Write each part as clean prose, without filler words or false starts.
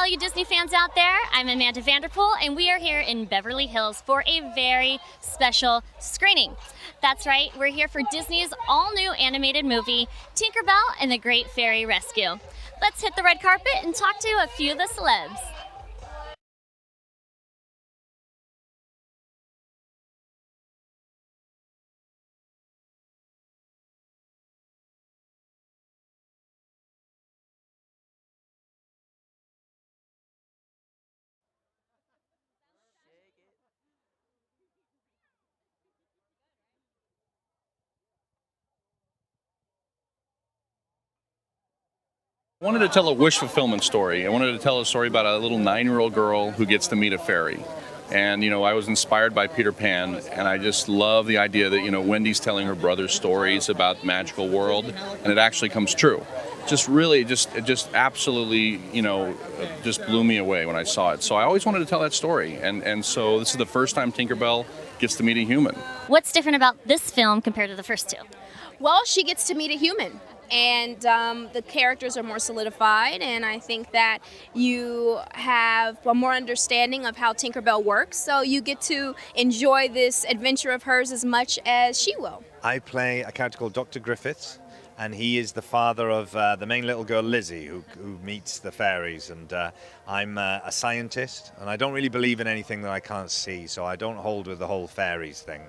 all you Disney fans out there. I'm Amanda Vanderpool, and we are here in Beverly Hills for a very special screening. That's right, we're here for Disney's all-new animated movie, Tinkerbell and the Great Fairy Rescue. Let's hit the red carpet and talk to a few of the celebs. I wanted to tell a wish fulfillment story. I wanted to tell a story about a little 9-year-old girl who gets to meet a fairy. And, I was inspired by Peter Pan, and I just love the idea that, Wendy's telling her brother stories about the magical world, and it actually comes true. It just absolutely, just blew me away when I saw it. So I always wanted to tell that story. And so this is the first time Tinkerbell gets to meet a human. What's different about this film compared to the first two? Well, she gets to meet a human. And the characters are more solidified, and I think that you have a more understanding of how Tinkerbell works, so you get to enjoy this adventure of hers as much as she will. I play a character called Dr. Griffiths, and he is the father of the main little girl, Lizzie, who meets the fairies. And I'm a scientist, and I don't really believe in anything that I can't see, so I don't hold with the whole fairies thing.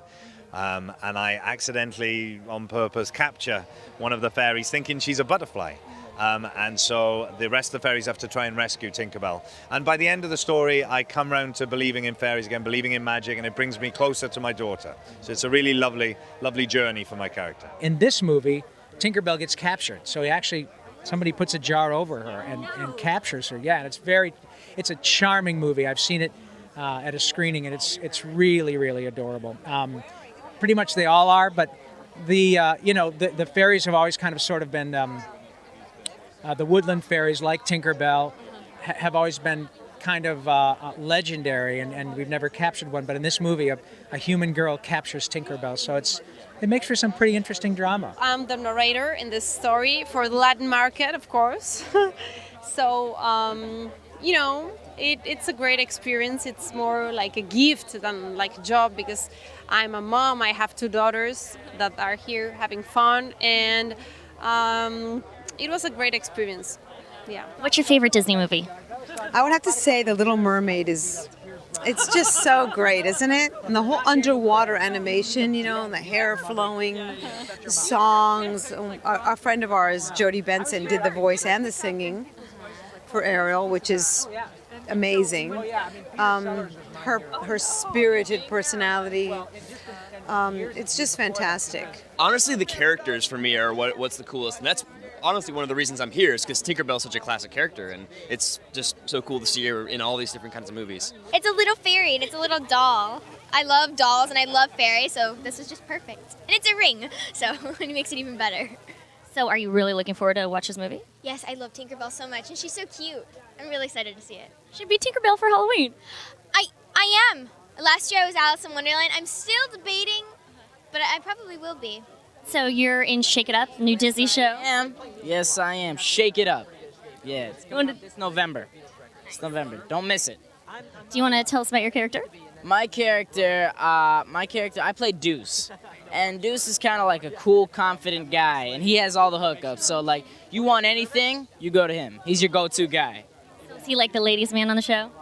And I accidentally, on purpose, capture one of the fairies thinking she's a butterfly. And so the rest of the fairies have to try and rescue Tinkerbell. And by the end of the story, I come round to believing in fairies again, believing in magic, and it brings me closer to my daughter. So it's a really lovely, lovely journey for my character. In this movie, Tinkerbell gets captured. So somebody puts a jar over her and captures her. Yeah, and it's a charming movie. I've seen it at a screening, and it's really, really adorable. Pretty much they all are, but the fairies have always kind of sort of been the woodland fairies, like Tinkerbell, have always been kind of legendary, and we've never captured one. But in this movie, a human girl captures Tinkerbell, so it makes for some pretty interesting drama. I'm the narrator in this story for the Latin market, of course. So it's a great experience. It's more like a gift than like a job, because I'm a mom. I have 2 daughters that are here having fun, and it was a great experience. Yeah. What's your favorite Disney movie? I would have to say The Little Mermaid it's just so great, isn't it? And the whole underwater animation, and the hair flowing, the songs. A friend of ours, Jodie Benson, did the voice and the singing for Ariel, which is amazing. Her spirited personality, it's just fantastic. Honestly, the characters for me are what's the coolest, and that's honestly one of the reasons I'm here, is because Tinkerbell's such a classic character, and it's just so cool to see her in all these different kinds of movies. It's a little fairy, and it's a little doll. I love dolls, and I love fairies, so this is just perfect. And it's a ring, so it makes it even better. So are you really looking forward to watch this movie? Yes, I love Tinkerbell so much, and she's so cute. I'm really excited to see it. Should be Tinkerbell for Halloween. I am. Last year I was Alice in Wonderland. I'm still debating, but I probably will be. So you're in Shake It Up, new Disney show? I am. Yes, I am. Shake It Up. Yeah, it's November. It's November. Don't miss it. Do you want to tell us about your character? My character, I play Deuce. And Deuce is kind of like a cool, confident guy, and he has all the hookups. So, like, you want anything, you go to him. He's your go-to guy. Is he like the ladies' man on the show?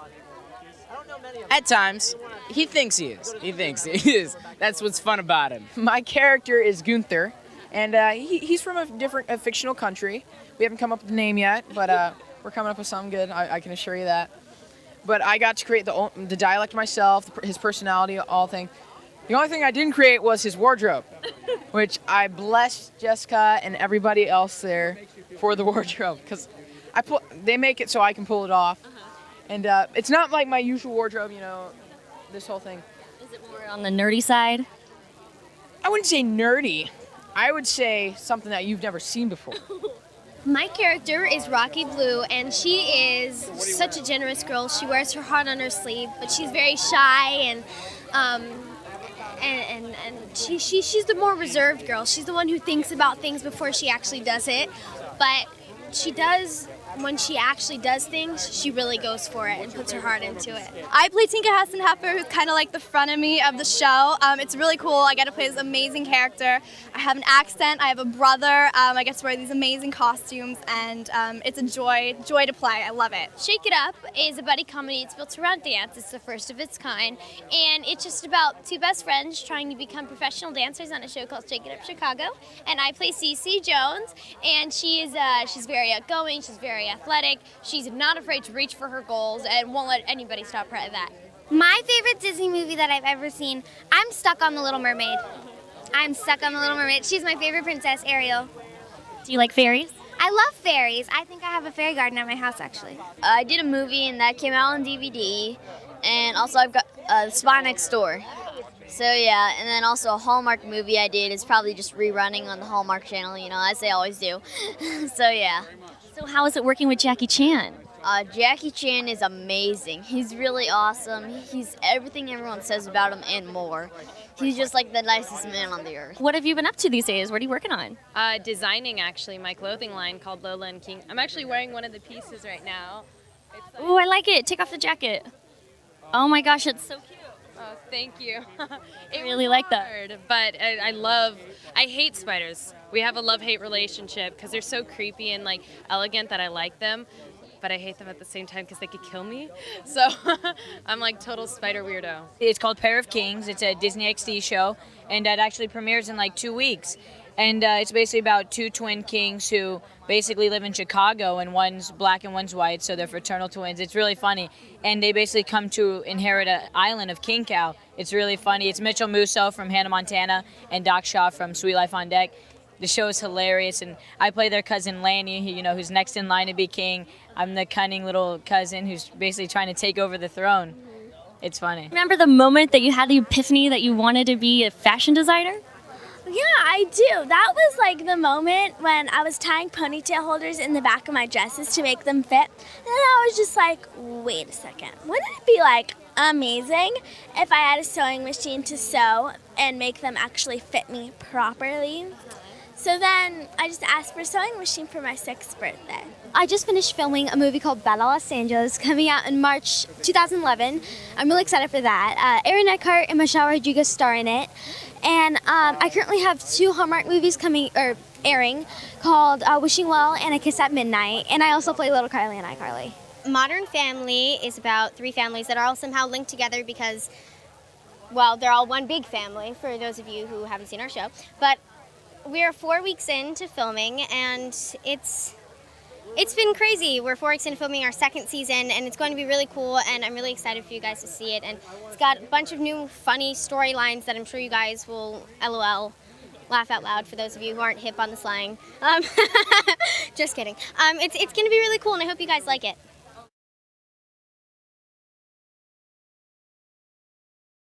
At times. He thinks he is. He thinks he is. That's what's fun about him. My character is Gunther, and he's from a fictional country. We haven't come up with a name yet, but we're coming up with something good, I can assure you that. But I got to create the dialect myself, his personality, all things. The only thing I didn't create was his wardrobe, which I blessed Jessica and everybody else there for the wardrobe, because they make it so I can pull it off. And it's not like my usual wardrobe, this whole thing. Is it more on the nerdy side? I wouldn't say nerdy. I would say something that you've never seen before. My character is Rocky Blue, and she is such a generous girl. She wears her heart on her sleeve, but she's very shy, and she's the more reserved girl. She's the one who thinks about things before she actually does it, but she does when she actually does things, she really goes for it and puts her heart into it. I play Inka Hasenpfeffer, who's kind of like the frenemy of the show. It's really cool. I get to play this amazing character. I have an accent. I have a brother. I get to wear these amazing costumes, and it's a joy to play. I love it. Shake It Up is a buddy comedy. It's built around dance. It's the first of its kind, and it's just about two best friends trying to become professional dancers on a show called Shake It Up Chicago. And I play Cece Jones, and she's very outgoing. She's very athletic. She's not afraid to reach for her goals and won't let anybody stop her at that. My favorite Disney movie that I've ever seen, I'm stuck on The Little Mermaid. I'm stuck on The Little Mermaid. She's my favorite princess, Ariel. Do you like fairies? I love fairies. I think I have a fairy garden at my house, actually. I did a movie, and that came out on DVD, and also I've got The Spy Next Door. So yeah, and then also a Hallmark movie I did is probably just rerunning on the Hallmark channel, as they always do. So yeah. So how is it working with Jackie Chan? Jackie Chan is amazing. He's really awesome. He's everything everyone says about him and more. He's just like the nicest man on the earth. What have you been up to these days? What are you working on? Designing, actually, my clothing line called Lola and King. I'm actually wearing one of the pieces right now. Oh, I like it. Take off the jacket. Oh my gosh, it's so cute. Oh, thank you. I really like that. Hard, but I hate spiders. We have a love-hate relationship because they're so creepy and like elegant that I like them, but I hate them at the same time because they could kill me. So I'm like total spider weirdo. It's called Pair of Kings. It's a Disney XD show, and it actually premieres in like 2 weeks. And it's basically about two twin kings who basically live in Chicago, and one's black and one's white, so they're fraternal twins. It's really funny. And they basically come to inherit an island of King Cow. It's really funny. It's Mitchell Musso from Hannah Montana and Doc Shaw from Sweet Life on Deck. The show is hilarious, and I play their cousin Lanny, who's next in line to be king. I'm the cunning little cousin who's basically trying to take over the throne. It's funny. Remember the moment that you had the epiphany that you wanted to be a fashion designer? Yeah, I do. That was like the moment when I was tying ponytail holders in the back of my dresses to make them fit. And then I was just like, wait a second. Wouldn't it be like amazing if I had a sewing machine to sew and make them actually fit me properly? So then I just asked for a sewing machine for my 6th birthday. I just finished filming a movie called Battle Los Angeles, coming out in March 2011. I'm really excited for that. Aaron Eckhart and Michelle Rodriguez star in it. And I currently have 2 Hallmark movies airing called Wishing Well and A Kiss at Midnight. And I also play Little Carly and iCarly. Modern Family is about 3 families that are all somehow linked together because, well, they're all one big family, for those of you who haven't seen our show. But we're 4 weeks into filming, and it's been crazy. We're 4 weeks into filming our 2nd season, and it's going to be really cool, and I'm really excited for you guys to see it. And it's got a bunch of new funny storylines that I'm sure you guys will LOL, laugh out loud, for those of you who aren't hip on the slang. Just kidding. It's going to be really cool, and I hope you guys like it.